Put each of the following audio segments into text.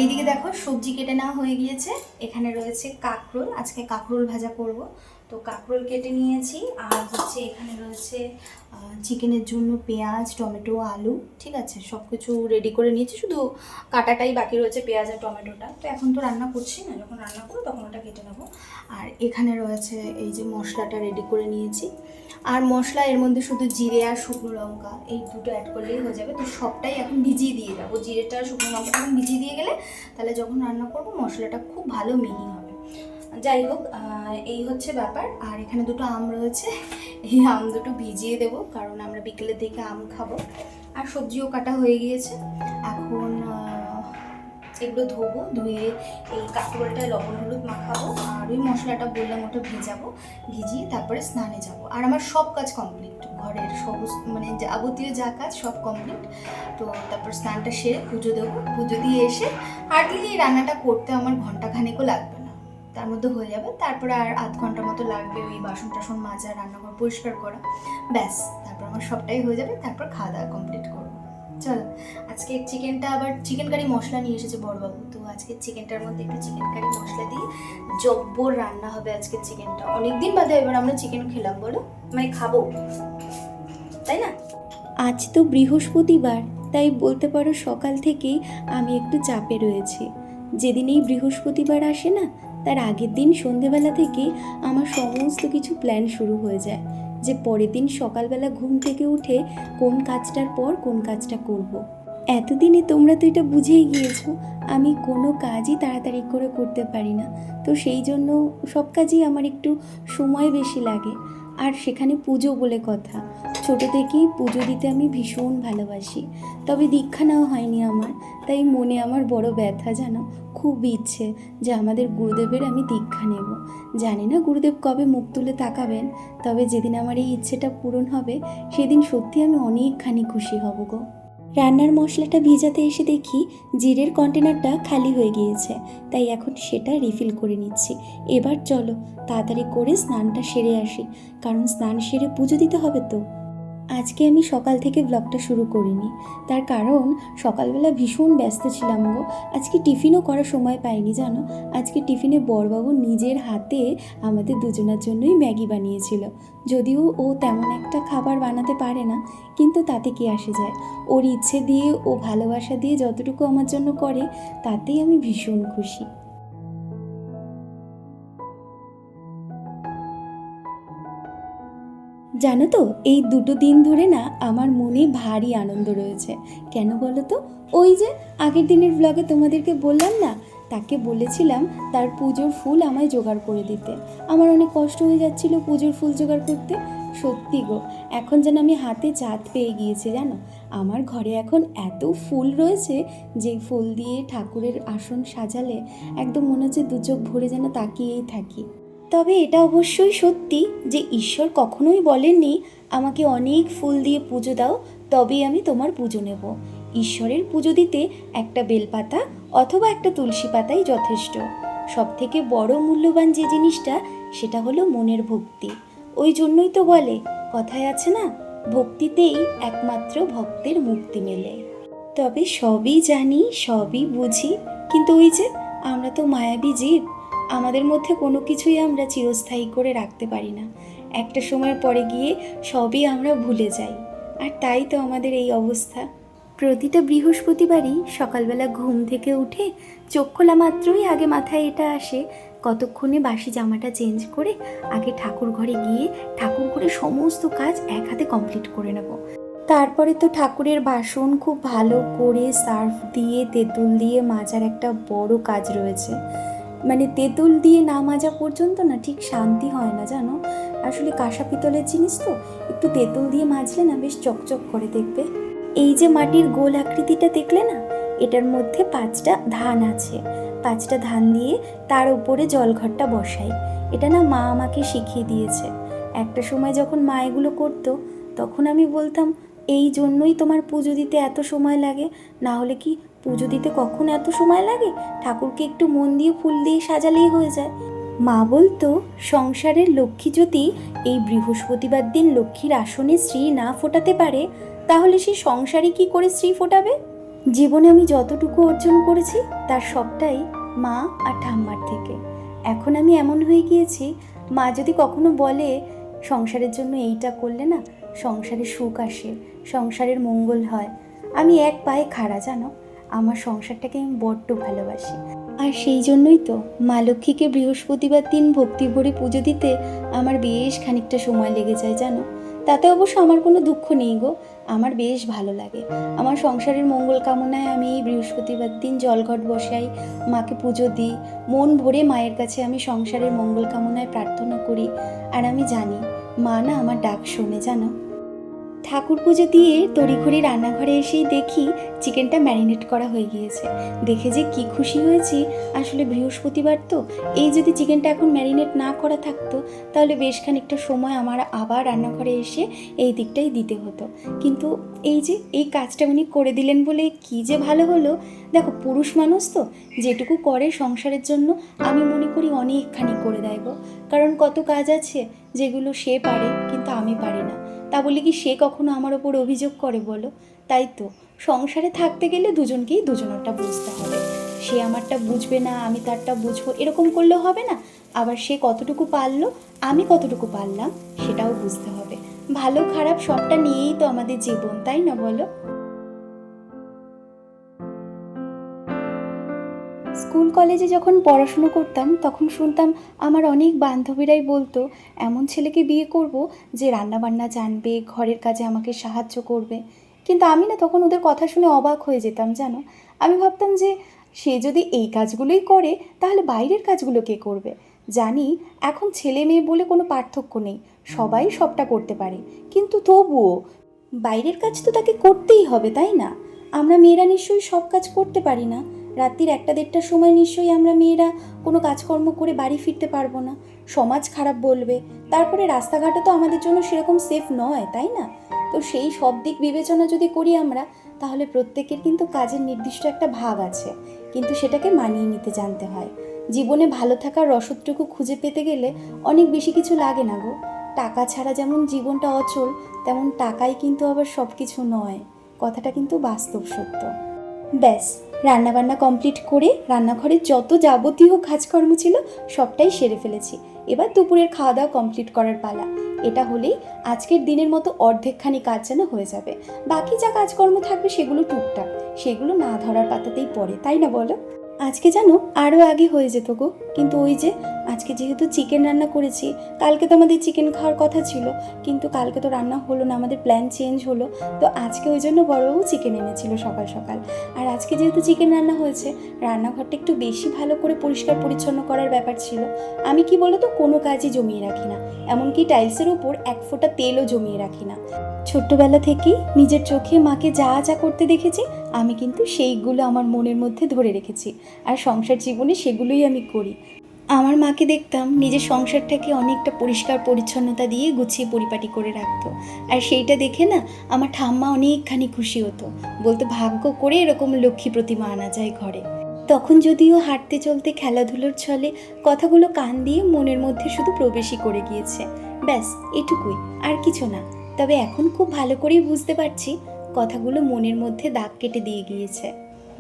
এইদিকে দেখো সবজি কেটে নেওয়া হয়ে গিয়েছে। এখানে রয়েছে কাঁকরোল, আজকে কাঁকরোল ভাজা করব। তো কাঁকরোল কেটে নিয়েছি। আর হচ্ছে এখানে রয়েছে চিকেনের জন্য পেঁয়াজ, টমেটো, আলু, ঠিক আছে, সব কিছু রেডি করে নিয়েছি, শুধু কাটাটাই বাকি রয়েছে, পেঁয়াজ আর টমেটোটা। তো এখন তো রান্না করছি না, যখন রান্না করবো তখন ওটা কেটে নেবো। আর এখানে রয়েছে এই যে মশলাটা রেডি করে নিয়েছি। আর মশলা এর মধ্যে শুধু জিরে আর শুকনো লঙ্কা এই দুটো অ্যাড করলেই হয়ে যাবে। তো সবটাই এখন ভিজিয়ে দিয়ে যাবো, জিরেটা আর শুকনো লঙ্কাটা এখন ভিজিয়ে দিয়ে গেলে তাহলে যখন রান্না করবো মশলাটা খুব ভালো মিহি হবে। যাই হোক, এই হচ্ছে ব্যাপার। আর এখানে দুটো আম রয়েছে, এই আম দুটো ভিজিয়ে দেবো, কারণ আমরা বিকেলের দিকে আম খাবো। আর সবজিও কাটা হয়ে গিয়েছে। এখন এগুলো ধোবো, ধুয়ে এই কাঁকরোলটায় লবণ হলুদ মাখাবো। আর ওই মশলাটা বললাম ওটা ভিজাবো, ভিজিয়ে তারপরে স্নানে যাব। আর আমার সব কাজ কমপ্লিট, ঘরের সমস্ত মানে যাবতীয় যা কাজ সব কমপ্লিট। তো তারপর স্নানটা সেরে পুজো দেবো, পুজো দিয়ে এসে হার্ডলি এই রান্নাটা করতে আমার ঘন্টাখানেকও লাগবে না, তার মধ্যে হয়ে যাবে। তারপরে আর আধ ঘন্টার মতো লাগবে ওই বাসন টাসন মাজা, রান্নাঘর পরিষ্কার করা, ব্যাস। তারপর আমার সবটাই হয়ে যাবে, তারপর খাওয়া দাওয়া কমপ্লিট করবো। চলো, আজকে চিকেনটা আবার চিকেন কারি মশলা নিয়ে এসেছে বড়বাবু। তো আজকে চিকেনটার মধ্যে একটু চিকেন কারি মশলা দিয়ে জব্বর রান্না হবে আজকে চিকেনটা। অনেকদিন বাদে এবার আমরা চিকেন খেলাম, বলো, মানে খাবো, তাই না? আজ তো বৃহস্পতিবার, তাই বলতে পারো সকাল থেকেই আমি একটু চাপে রয়েছি। যেদিন এই বৃহস্পতিবার আসে না, তার আগের দিন সন্ধেবেলা থেকে আমার সমস্ত কিছু প্ল্যান শুরু হয়ে যায়, যে পরের দিন সকালবেলা ঘুম থেকে উঠে কোন কাজটার পর কোন কাজটা করব। এতদিনে তোমরা তো এটা বুঝেই গিয়েছো, আমি কোনো কাজই তাড়াতাড়ি করে করতে পারি না। তো সেই জন্য সব কাজই আমার একটু সময় বেশি লাগে। আর সেখানে পুজো বলে কথা, ছোট থেকেই পুজো দিতে আমি ভীষণ ভালোবাসি। তবে দীক্ষা নেওয়া হয়নি আমার, তাই মনে আমার বড় ব্যথা, জানো, খুব ইচ্ছে যে আমাদের গুরুদেবের আমি দীক্ষা নেব। জানি না গুরুদেব কবে মুখ তুলে তাকাবেন, তবে যেদিন আমার এই ইচ্ছেটা পূরণ হবে সেদিন সত্যি আমি অনেকখানি খুশি হব গো। রান্নার মশলাটা ভিজাতে এসে দেখি জিরের কন্টেনারটা খালি হয়ে গিয়েছে, তাই এখন সেটা রিফিল করে নিচ্ছি। এবার চলো তাড়াতাড়ি করে স্নানটা সেরে আসি, কারণ স্নান সেরে পুজো দিতে হবে তো। আজকে আমি সকাল থেকে ব্লগটা শুরু করিনি, তার কারণ সকালবেলা ভীষণ ব্যস্ত ছিলাম গো। আজকে টিফিনও করার সময় পাইনি, জানো। আজকে টিফিনে বড়বাবু নিজের হাতে আমাদের দুজনের জন্যই ম্যাগি বানিয়েছিল। যদিও ও তেমন একটা খাবার বানাতে পারে না, কিন্তু তাতে কি আসে যায়, ওর ইচ্ছে দিয়ে, ও ভালোবাসা দিয়ে যতটুকু আমার জন্য করে, তাতেই আমি ভীষণ খুশি। জানো তো, এই দুটো দিন ধরে না আমার মনে ভারী আনন্দ রয়েছে। কেন বলো তো? ওই যে আগের দিনের ব্লগে তোমাদেরকে বললাম না, তাকে বলেছিলাম তার পুজোর ফুল আমায় জোগাড় করে দিতে। আমার অনেক কষ্ট হয়ে যাচ্ছিল পুজোর ফুল জোগাড় করতে। সত্যি গো, এখন যেন আমি হাতে চাঁদ পেয়ে গিয়েছি, জানো। আমার ঘরে এখন এত ফুল রয়েছে যে ফুল দিয়ে ঠাকুরের আসন সাজালে একদম মনে হচ্ছে দু চোখ ভরে যেন তাকিয়েই থাকি। তবে এটা অবশ্যই সত্যি যে ঈশ্বর কখনোই বলেননি আমাকে অনেক ফুল দিয়ে পুজো দাও তবেই আমি তোমার পুজো নেব। ঈশ্বরের পুজো দিতে একটা বেলপাতা অথবা একটা তুলসী পাতাই যথেষ্ট। সবথেকে বড় মূল্যবান যে জিনিসটা, সেটা হলো মনের ভক্তি। ওই জন্যই তো বলে, কথায় আছে না, ভক্তিতেই একমাত্র ভক্তের মুক্তি মেলে। তবে সবই জানি, সবই বুঝি, কিন্তু ওই যে আমরা তো মায়াবী জীব, আমাদের মধ্যে কোনো কিছুই আমরা চিরস্থায়ী করে রাখতে পারি না। একটা সময়ের পরে গিয়ে সবই আমরা ভুলে যাই, আর তাই তো আমাদের এই অবস্থা। প্রতিটা বৃহস্পতিবারই সকালবেলা ঘুম থেকে উঠে চোখ খোলা মাত্রই আগে মাথায় এটা আসে, কতক্ষণে বাসি জামাটা চেঞ্জ করে আগে ঠাকুর ঘরে গিয়ে ঠাকুর ঘরে সমস্ত কাজ এক হাতে কমপ্লিট করে নেব। তারপরে তো ঠাকুরের বাসন খুব ভালো করে সার্ফ দিয়ে তেঁতুল দিয়ে মাজার একটা বড় কাজ রয়েছে। মানে তেঁতুল দিয়ে না মাজা পর্যন্ত না ঠিক শান্তি হয় না, জানো। আসলে কাঁসা পিতলের জিনিস তো, একটু তেঁতুল দিয়ে মাজলে না বেশ চকচক করে, দেখবে। এই যে মাটির গোল আকৃতিটা দেখলে না, এটার মধ্যে 5টা ধান আছে। 5টা ধান দিয়ে তার উপরে জলঘরটা বসাই। এটা না মা আমাকে শিখিয়ে দিয়েছে। একটা সময় যখন মা এগুলো করতো, তখন আমি বলতাম, এই জন্যই তোমার পুজো দিতে এত সময় লাগে, না হলে কি পুজো দিতে কখন এত সময় লাগে? ঠাকুরকে একটু মন দিয়ে ফুল দিয়ে সাজালেই হয়ে যায়। মা বলতো, সংসারের লক্ষ্মী যদি এই বৃহস্পতিবার দিন লক্ষ্মীর আসনে শ্রী না ফোটাতে পারে, তাহলে সে সংসারে কি করে শ্রী ফোটাবে? জীবনে আমি যতটুকু অর্জন করেছি তার সবটাই মা আর ঠাম্মার থেকে। এখন আমি এমন হয়ে গিয়েছি, মা যদি কখনো বলে সংসারের জন্য এইটা করলে না সংসারে সুখ আসে, সংসারের মঙ্গল হয়, আমি এক পায়ে খাড়া, জানো। আমার সংসারটাকে আমি বড্ড ভালোবাসি। আর সেই জন্যই তো মা লক্ষ্মীকে বৃহস্পতিবার দিন ভক্তি ভরে পুজো দিতে আমার বেশ খানিকটা সময় লেগে যায়, জানো। তাতে অবশ্য আমার কোনো দুঃখ নেই গো, আমার বেশ ভালো লাগে। আমার সংসারের মঙ্গল কামনায় আমি এই বৃহস্পতিবার দিন জলঘট বসাই, মাকে পুজো দিই, মন ভরে মায়ের কাছে আমি সংসারের মঙ্গল কামনায় প্রার্থনা করি। আর আমি জানি মা না আমার ডাক শোনে, জানো। ঠাকুর পুজো দিয়ে তড়িঘড়ি রান্নাঘরে এসেই দেখি চিকেনটা ম্যারিনেট করা হয়ে গিয়েছে। দেখে যে কি খুশি হয়েছি, আসলে বৃহস্পতিবার তো, এই যদি চিকেনটা এখন ম্যারিনেট না করা থাকতো তাহলে বেশ খানিকটা সময় আমার আবার রান্নাঘরে এসে এই দিকটাই দিতে হতো। কিন্তু এই যে এই কাজটা উনি করে দিলেন বলে কি যে ভালো হলো। দেখো, পুরুষ মানুষ তো যেটুকু করে সংসারের জন্য আমি মনে করি অনেকখানি করে দেয় গো। কারণ কত কাজ আছে যেগুলো সে পারে কিন্তু আমি পারি না, তা বলে কি সে কখনো আমার ওপর অভিযোগ করে বলো? তাই তো সংসারে থাকতে গেলে দুজনকেই দুজনেরটা বুঝতে হবে। সে আমারটা বুঝবে না, আমি তারটা বুঝবো, এরকম করলে হবে না। আবার সে কতটুকু পারলো, আমি কতটুকু পারলাম, সেটাও বুঝতে হবে। ভালো খারাপ সবটা নিয়েই তো আমাদের জীবন, তাই না বলো? স্কুল কলেজে যখন পড়াশুনো করতাম তখন শুনতাম আমার অনেক বান্ধবীরাই বলতো এমন ছেলেকে বিয়ে করব যে রান্নাবান্না জানবে, ঘরের কাজে আমাকে সাহায্য করবে। কিন্তু আমি না তখন ওদের কথা শুনে অবাক হয়ে যেতাম, জানো। আমি ভাবতাম যে সে যদি এই কাজগুলোই করে তাহলে বাইরের কাজগুলো কে করবে। জানি এখন ছেলে মেয়ে বলে কোনো পার্থক্য নেই, সবাই সবটা করতে পারে, কিন্তু তবুও বাইরের কাজ তো তাকে করতেই হবে, তাই না? আমরা মেয়েরা নিশ্চয়ই সব কাজ করতে পারি না। রাত্রির 1-1:30টার সময় নিশ্চয়ই আমরা মেয়েরা কোনো কাজকর্ম করে বাড়ি ফিরতে পারবো না, সমাজ খারাপ বলবে। তারপরে রাস্তাঘাটও তো আমাদের জন্য সেরকম সেফ নয়, তাই না? তো সেই সব দিক বিবেচনা যদি করি আমরা, তাহলে প্রত্যেকের কিন্তু কাজের নির্দিষ্ট একটা ভাগ আছে, কিন্তু সেটাকে মানিয়ে নিতে জানতে হয়। জীবনে ভালো থাকার রসদটুকু খুঁজে পেতে গেলে অনেক বেশি কিছু লাগে না গো। টাকা ছাড়া যেমন জীবনটা অচল, তেমন টাকাই কিন্তু আবার সব কিছু নয়। কথাটা কিন্তু বাস্তব সত্য। ব্যাস, রান্নাবান্না কমপ্লিট করে রান্নাঘরের যত যাবতীয় কাজকর্ম ছিল সবটাই সেরে ফেলেছি। এবার দুপুরের খাওয়া দাওয়া কমপ্লিট করার পালা। এটা হলেই আজকের দিনের মতো অর্ধেকখানি কাজ যেন হয়ে যাবে। বাকি যা কাজকর্ম থাকবে সেগুলো টুকটাক, সেগুলো না ধরার পাতাতেই পড়ে, তাই না বলো? আজকে জানো আরও আগে হয়ে যেত গো, কিন্তু ওই যে আজকে যেহেতু চিকেন রান্না করেছি, কালকে তো আমাদের চিকেন খাওয়ার কথা ছিল, কিন্তু কালকে তো রান্না হলো না, আমাদের প্ল্যান চেঞ্জ হলো। তো আজকে ওই জন্য বড়বাবু চিকেন এনেছিল সকাল সকাল। আর আজকে যেহেতু চিকেন রান্না হয়েছে, রান্নাঘরটা একটু বেশি ভালো করে পরিষ্কার পরিচ্ছন্ন করার ব্যাপার ছিল। আমি কি বলো তো, কোনো কাজই জমিয়ে রাখি না, এমনকি টাইলসের ওপর এক ফোঁটা তেলও জমিয়ে রাখি না। ছোট্টবেলা থেকেই নিজের চোখে মাকে যা যা করতে দেখেছি, আমি কিন্তু সেইগুলো আমার মনের মধ্যে ধরে রেখেছি, আর সংসার জীবনে সেগুলোই আমি করি। আমার মাকে দেখতাম নিজের সংসারটাকে অনেকটা পরিষ্কার পরিচ্ছন্নতা দিয়ে গুছিয়ে পরিপাটি করে রাখতো, আর সেইটা দেখে না আমার ঠাম্মা অনেকখানি খুশি হতো, বলতো ভাগ্য করে এরকম লক্ষ্মী প্রতিমা আনা যায় ঘরে। তখন যদিও হাঁটতে চলতে খেলাধুলোর ছলে কথাগুলো কান দিয়ে মনের মধ্যে শুধু প্রবেশই করে গিয়েছে, ব্যাস এটুকুই, আর কিছু না। তবে এখন খুব ভালো করেই বুঝতে পারছি কথাগুলো মনের মধ্যে দাগ কেটে দিয়ে গিয়েছে।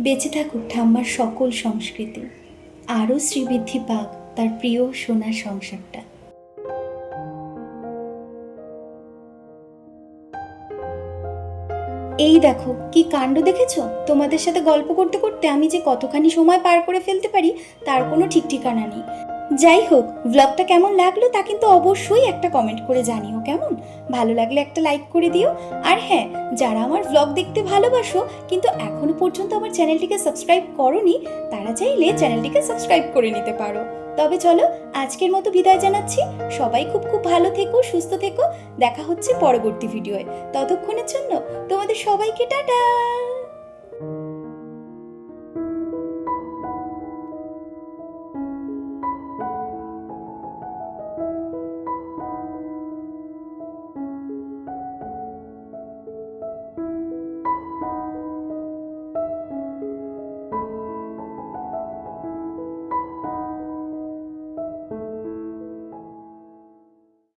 বেঁচে থাকুক ঠাম্মার সকল সংস্কৃতি, আরও শ্রীবৃদ্ধি পাক তার প্রিয় সোনার সংসারটা। এই দেখো কি কাণ্ড দেখেছো, তোমাদের সাথে গল্প করতে করতে আমি যে কতখানি সময় পার করে ফেলতে পারি তার কোনো ঠিক ঠিকানা নেই। যাই হোক, ব্লগটা কেমন লাগলো তা কিন্তু অবশ্যই একটা কমেন্ট করে জানিও কেমন। ভালো লাগলে একটা লাইক করে দিও। আর হ্যাঁ, যারা আমার ব্লগ দেখতে ভালোবাসো কিন্তু এখনো পর্যন্ত আমার চ্যানেলটিকে সাবস্ক্রাইব করোনি, তারা চাইলে চ্যানেলটিকে সাবস্ক্রাইব করে নিতে পারো। তবে চলো আজকের মতো বিদায় জানাচ্ছি। সবাই খুব খুব ভালো থেকো, সুস্থ থেকো। দেখা হচ্ছে পরবর্তী ভিডিওয়ে। ততক্ষণের জন্য তোমাদের সবাইকে টাটা।